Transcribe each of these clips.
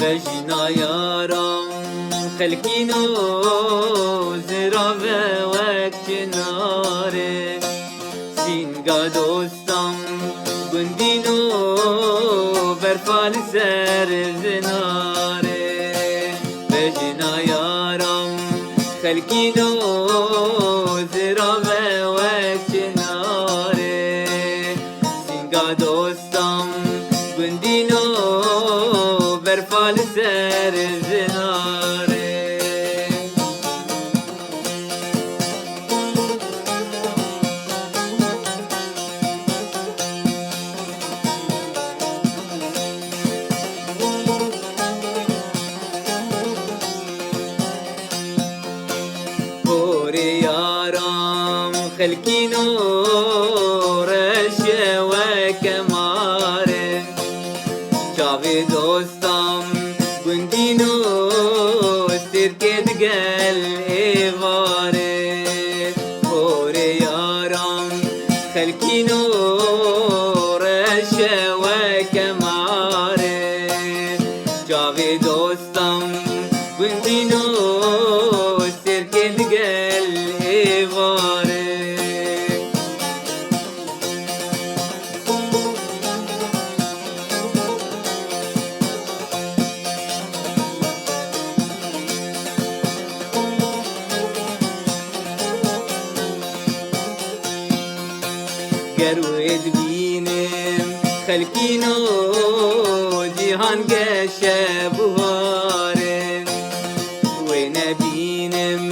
بجنا يارم خلقينو زرابه وكناره سینگا دوستم گندینو برفال سر زناره بجنا یارم خلقینو زرابه وكناره سینگا دوستم گندینو برفال سر زناره بوري يارم خلقينو رشه وكماره جاوي دوستم گندینو سرکت گل ایواره بوري يارم خلقينو رشه وكماره جاوي دوستم گندینو سرکت گل ایواره گروید بینم خلقینو جهان گشه بواره و نبینم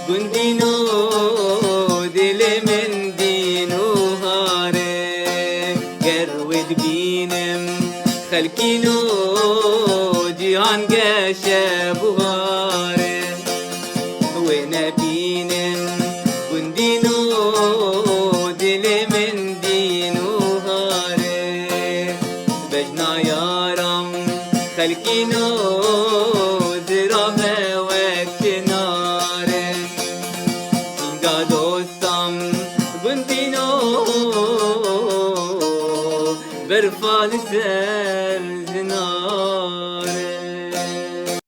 گندینو دل من دینو هاره گروید بینم خلقینو جهان گشه بواره و نبینم گندینو دل من دینو هاره بجنا یارم خلقینو زرابه وكناره سینگا دوستم گندینو برفال سر